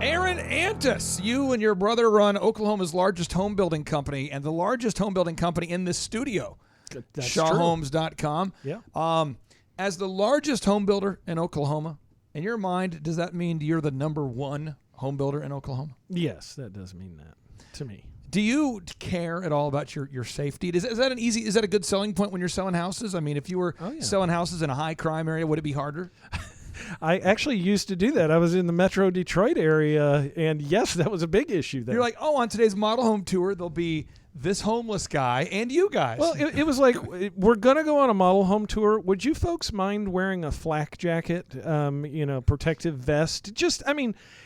Aaron Antis, you and your brother run Oklahoma's largest home building company and the largest home building company in this studio, That's ShawHomes.com. Yeah. As the largest home builder in Oklahoma, in your mind, does that mean you're the number one home builder in Oklahoma? Yes, that does mean that to me. Do you care at all about your safety? Is that a good selling point when you're selling houses? I mean, if you were selling houses in a high crime area, would it be harder? I actually used to do that. I was in the Metro Detroit area, and yes, that was a big issue there. You're like, oh, on today's model home tour, there'll be this homeless guy and you guys. Well, it was like, we're going to go on a model home tour. Would you folks mind wearing a flak jacket, protective vest?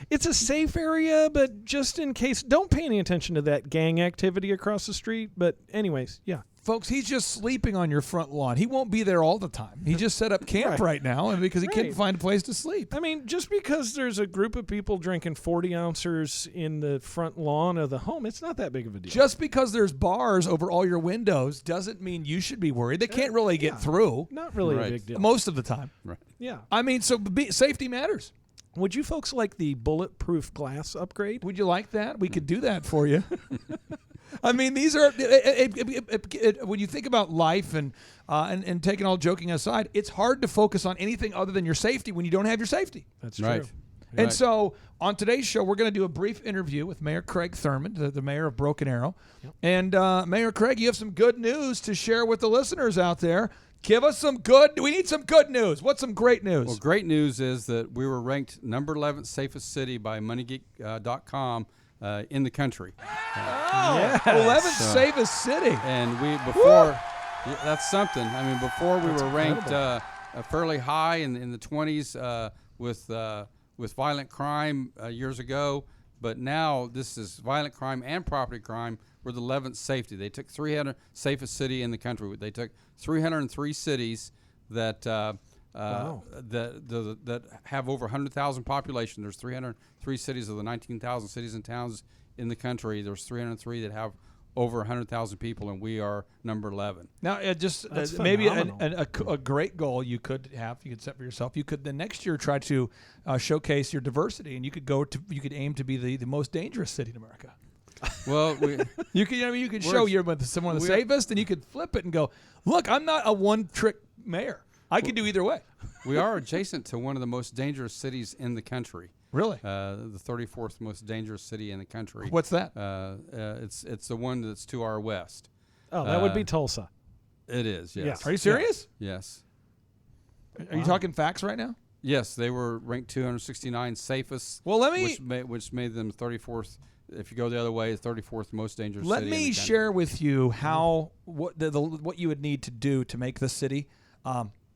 It's a safe area, but just in case, don't pay any attention to that gang activity across the street. But anyways, yeah. Folks, he's just sleeping on your front lawn. He won't be there all the time. He just set up camp right now because he couldn't find a place to sleep. I mean, just because there's a group of people drinking 40 ounces in the front lawn of the home, it's not that big of a deal. Just because there's bars over all your windows doesn't mean you should be worried. They can't really get through. Not really a big deal. Most of the time. Right. Yeah. I mean, so safety matters. Would you folks like the bulletproof glass upgrade? Would you like that? We could do that for you. I mean, these are when you think about life and taking all joking aside, it's hard to focus on anything other than your safety when you don't have your safety. That's true. Right. And so on today's show, we're going to do a brief interview with Mayor Craig Thurmond, the mayor of Broken Arrow. Yep. And Mayor Craig, you have some good news to share with the listeners out there. Give us we need some good news. What's some great news? Well, great news is that we were ranked number 11 safest city by MoneyGeek.com in the country. 11th safest city. And that's something. I mean, before we were ranked fairly high in the 20s with violent crime years ago, but now this is violent crime and property crime. We're the 11th safety. They took 300 safest city in the country. They took 303 cities that that have over 100,000 population. There's 303 cities of the 19,000 cities and towns in the country. There's 303 that have over 100,000 people, and we are number 11. Now, maybe a great goal you could set for yourself. You could the next year try to showcase your diversity, and you could aim to be the most dangerous city in America. Well, you could show you're one of the safest, and you could flip it and go, look, I'm not a one-trick mayor. I can do either way. We are adjacent to one of the most dangerous cities in the country. Really? The 34th most dangerous city in the country. What's that? It's the one that's to our west. Oh, that would be Tulsa. It is, yes. Yeah. Are you serious? Yes. Are you talking facts right now? Yes, they were ranked 269 safest. Well, which made them 34th. If you go the other way, 34th most dangerous city. Let me share with you what you would need to do to make the city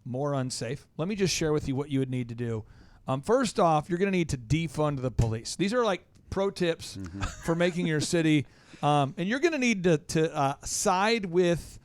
more unsafe. Let me just share with you what you would need to do. First off, you're going to need to defund the police. These are like pro tips for making your city. And you're going to need to side with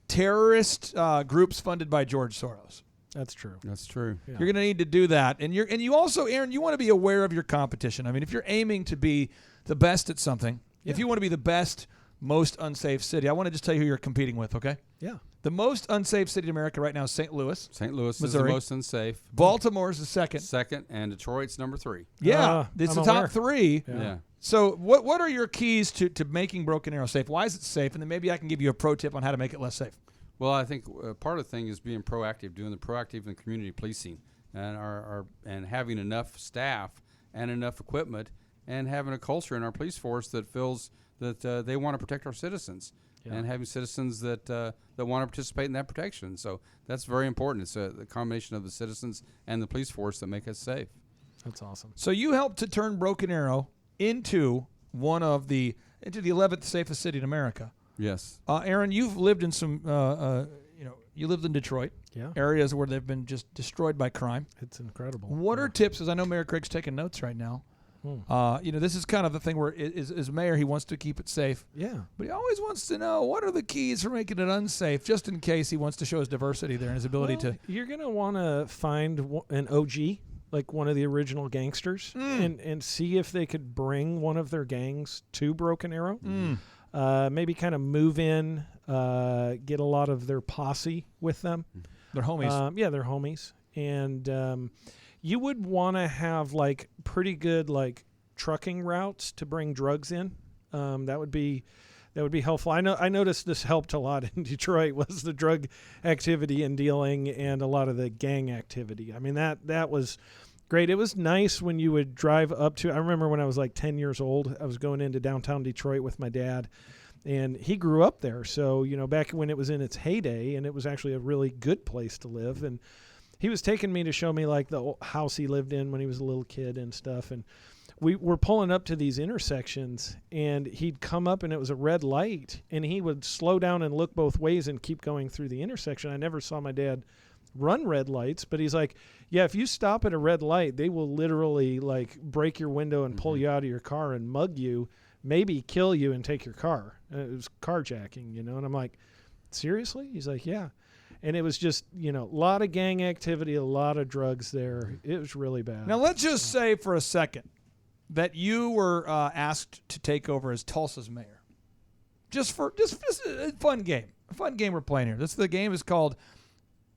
terrorist groups funded by George Soros. That's true. That's true. Yeah. You're going to need to do that. And you also, Aaron, you want to be aware of your competition. I mean, if you're aiming to be the best at something, if you want to be the best, most unsafe city, I want to just tell you who you're competing with, okay? Yeah. The most unsafe city in America right now is St. Louis. St. Louis Missouri. is the most unsafe. Baltimore is the second. Second, and Detroit's number 3. Yeah, it's the top 3. Yeah. So what are your keys to making Broken Arrow safe? Why is it safe? And then maybe I can give you a pro tip on how to make it less safe. Well, I think part of the thing is being proactive, doing the proactive and community policing, and having enough staff and enough equipment, and having a culture in our police force that feels that they want to protect our citizens, and having citizens that want to participate in that protection. So that's very important. It's the combination of the citizens and the police force that make us safe. That's awesome. So you helped to turn Broken Arrow into the 11th safest city in America. Yes. Aaron, you've lived in some, you lived in Detroit, areas where they've been just destroyed by crime. It's incredible. What are tips? As I know Mayor Craig's taking notes right now. This is kind of the thing where as mayor, he wants to keep it safe. Yeah. But he always wants to know what are the keys for making it unsafe, just in case he wants to show his diversity there and his ability to. You're going to want to find an OG, like one of the original gangsters, and see if they could bring one of their gangs to Broken Arrow. Maybe kind of move in, get a lot of their posse with them. They're homies. They're homies. And you would want to have like pretty good like trucking routes to bring drugs in. That would be helpful. I noticed this helped a lot in Detroit was the drug activity and dealing and a lot of the gang activity. I mean, that was great. It was nice when you would drive up to, I remember when I was like 10 years old, I was going into downtown Detroit with my dad, and he grew up there. So, back when it was in its heyday, and it was actually a really good place to live. And he was taking me to show me like the house he lived in when he was a little kid and stuff. And we were pulling up to these intersections, and he'd come up and it was a red light, and he would slow down and look both ways and keep going through the intersection. I never saw my dad run red lights, but he's like, yeah, if you stop at a red light, they will literally like break your window and pull you out of your car and mug you, maybe kill you and take your car. It was carjacking, and I'm like, seriously? He's like, yeah. And it was just, a lot of gang activity, a lot of drugs there. It was really bad. Now, let's just say for a second that you were asked to take over as Tulsa's mayor. Just a fun game. A fun game we're playing here. The game is called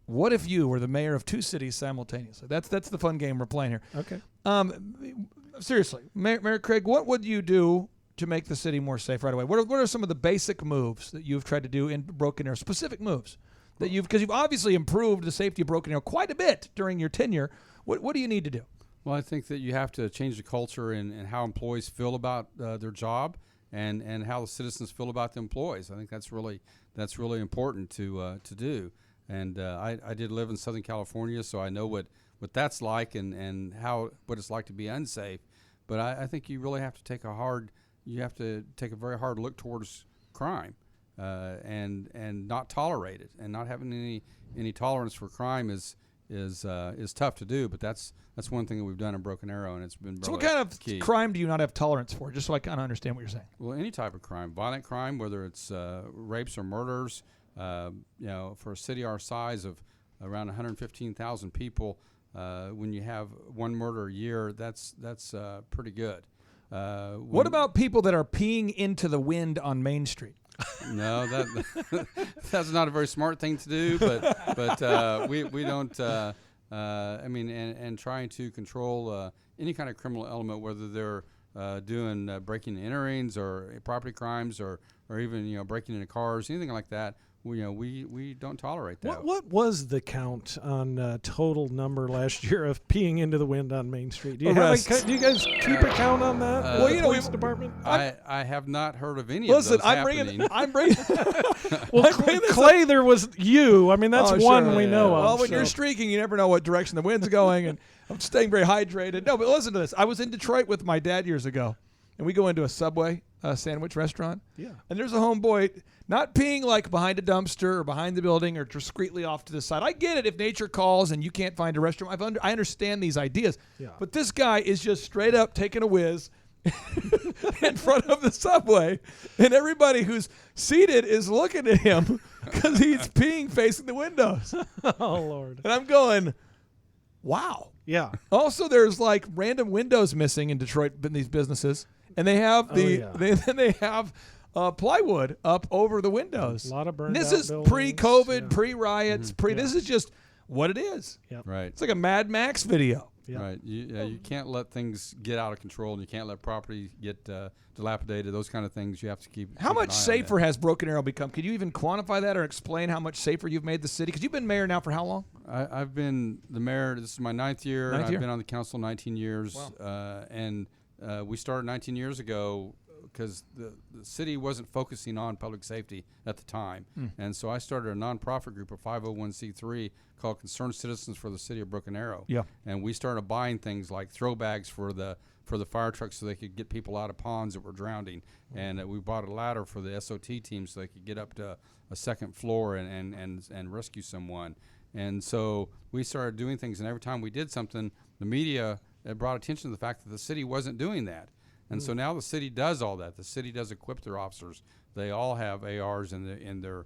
What If You Were the Mayor of Two Cities Simultaneously? That's the fun game we're playing here. Okay. Seriously, Mayor Craig, what would you do to make the city more safe right away? What are some of the basic moves that you've tried to do in Broken Arrow, specific moves that because you've obviously improved the safety of Broken Arrow quite a bit during your tenure. What do you need to do? Well, I think that you have to change the culture and how employees feel about their job and how the citizens feel about the employees. I think that's really important to do. And I did live in Southern California, so I know what that's like and what it's like to be unsafe. But I think you really have to take a very hard look towards crime and not tolerate it. And not having any tolerance for crime is tough to do, but that's one thing that we've done in Broken Arrow, and it's been really So what kind of key. crime do you not have tolerance for? Just so I kind of understand what you're saying. Well, any type of crime, violent crime, whether it's rapes or murders. For a city our size of around 115,000 people, when you have one murder a year, that's pretty good. What about people that are peeing into the wind on Main Street? No, that's not a very smart thing to do, but we don't. And trying to control any kind of criminal element, whether they're doing breaking and enterings or property crimes or even breaking into cars, anything like that. We don't tolerate that. What was the count on total number last year of peeing into the wind on Main Street? Do you guys keep a count on that? Police department. I have not heard of any of those happening. I'm bringing. Well, Clay, there was you. I mean, that's one we know of. Well, when you're streaking, you never know what direction the wind's going, and I'm staying very hydrated. No, but listen to this. I was in Detroit with my dad years ago, and we go into a Subway sandwich restaurant. Yeah. And there's a homeboy not peeing like behind a dumpster or behind the building or discreetly off to the side. I get it if nature calls and you can't find a restroom. I understand these ideas. Yeah. But this guy is just straight up taking a whiz in front of the Subway, and everybody who's seated is looking at him because he's peeing facing the windows. Oh, Lord. And I'm going, wow. Yeah. Also, there's like random windows missing in Detroit in these businesses. And they have they have plywood up over the windows. A lot of burned This out is buildings. pre-COVID, pre-riots, Yeah. This is just what it is. Yep. Right. It's like a Mad Max video. Yep. Right. You can't let things get out of control, and you can't let property get dilapidated. Those kind of things you have to keep. How keep much an eye on safer that. has Broken Arrow become? Could you even quantify that or explain how much safer you've made the city? Because you've been mayor now for how long? I've been the mayor. This is my ninth year. Ninth year? I've been on the council 19 years. Wow. We started 19 years ago because the city wasn't focusing on public safety at the time. And so I started a nonprofit group, a 501c3 called Concerned Citizens for the City of Broken Arrow. Yeah. And we started buying things like throw bags for the fire trucks so they could get people out of ponds that were drowning. And we bought a ladder for the SOT team so they could get up to a second floor and rescue someone. And so we started doing things, and every time we did something, the media brought attention to the fact that the city wasn't doing that. And so now the city does all that. The city does equip their officers. They all have ARs in their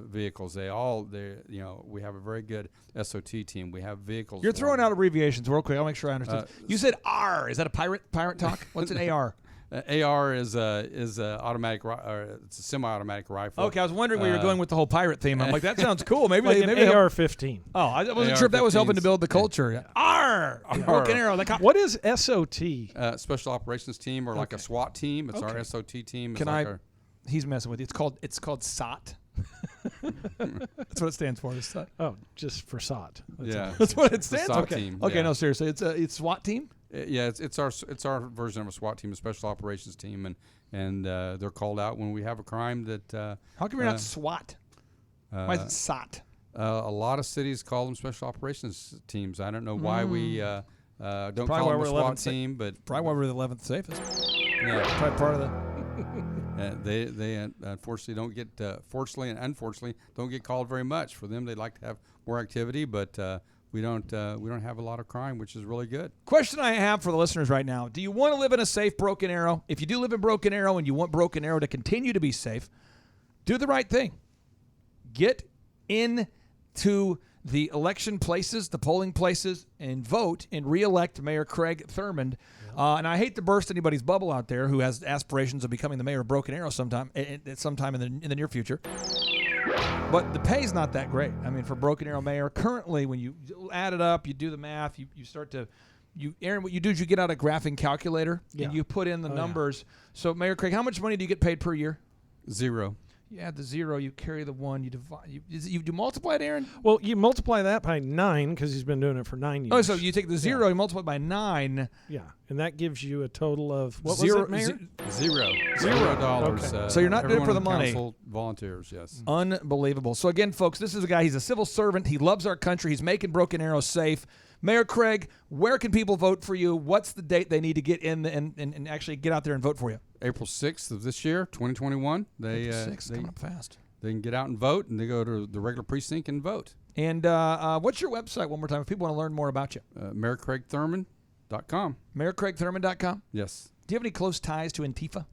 vehicles. We have a very good SOT team. We have vehicles. You're throwing out abbreviations real quick. I'll make sure I understand. You said R. Is that a pirate talk? What's an AR? AR is a automatic, or it's a semi-automatic rifle. Okay, I was wondering where you were going with the whole pirate theme. I'm like, that sounds cool. Maybe Like maybe an they AR-15. Oh, I wasn't sure if that was helping to AR-15s. build the culture. R, broken arrow. Like, What is SOT? Special operations team, or like a SWAT team. It's our SOT team. It's Can like I? our- He's messing with you. It's called SOT. That's what it stands for. Is SOT. Oh, just for SOT. Yeah, That's what it it's the stands SOT for. team. Okay, yeah. no, seriously, it's SWAT team. Yeah, it's our version of a SWAT team, a special operations team, and they're called out when we have a crime that. How come you're not SWAT? Why is it SOT? A lot of cities call them special operations teams. I don't know why we don't Probably call why them a we're SWAT 11th team, but Probably why we're the 11th safest. yeah, Probably part of the. they unfortunately don't get fortunately and unfortunately don't get called very much. For them, they'd like to have more activity, but we don't have a lot of crime, which is really good. Question I have for the listeners right now: do you want to live in a safe Broken Arrow? If you do live in Broken Arrow and you want Broken Arrow to continue to be safe, do the right thing. Get into the election places, the polling places, and vote and re-elect Mayor Craig Thurmond. And I hate to burst anybody's bubble out there who has aspirations of becoming the mayor of Broken Arrow sometime in the near future. But the pay's not that great. I mean, for Broken Arrow mayor, currently, when you add it up, you do the math, you start to, Aaron, what you do is you get out a graphing calculator and you put in the numbers. So, Mayor Craig, how much money do you get paid per year? 0. You add the 0, you carry the 1, you divide. You multiply it, Aaron? Well, you multiply that by 9 because he's been doing it for 9 years. Oh, so you take the 0, you multiply it by 9. Yeah, and that gives you a total of what Zero- was it, Mayor? $0. Okay. So you're not doing it everyone for the on money. council volunteers, yes. Unbelievable. So again, folks, this is a guy. He's a civil servant. He loves our country. He's making Broken Arrow safe. Mayor Craig, where can people vote for you? What's the date they need to get in and actually get out there and vote for you? April 6th of this year, 2021. April 6th, coming up fast. They can get out and vote, and they go to the regular precinct and vote. And what's your website one more time if people want to learn more about you? MayorCraigThurmond.com. MayorCraigThurmond.com. Yes. Do you have any close ties to Antifa?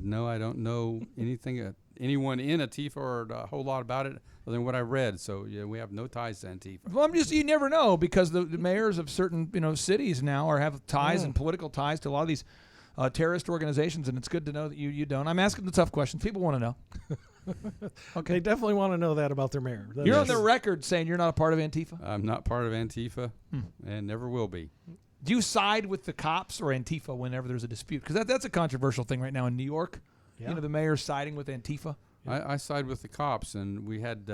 No, I don't know anything, anyone in Antifa or a whole lot about it other than what I read. So yeah, we have no ties to Antifa. Well, you never know because the mayors of certain cities now have ties and political ties to a lot of these terrorist organizations, and it's good to know that you don't. I'm asking the tough questions. People want to know. Okay. They definitely want to know that about their mayor. You're on the record saying you're not a part of Antifa. I'm not part of Antifa and never will be. Do you side with the cops or Antifa whenever there's a dispute? Because that's a controversial thing right now in New York. Yeah. The mayor's siding with Antifa. I side with the cops, and we had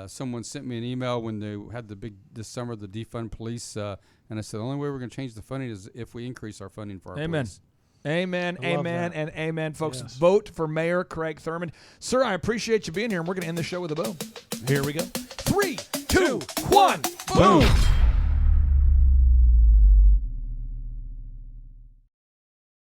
someone sent me an email when they had this summer the defund police, and I said the only way we're going to change the funding is if we increase our funding for our police. Amen, I love amen, that. and amen, folks. Yes. Vote for Mayor Craig Thurmond. Sir, I appreciate you being here, and we're going to end the show with a boom. Here we go. 3, 2, 1, boom.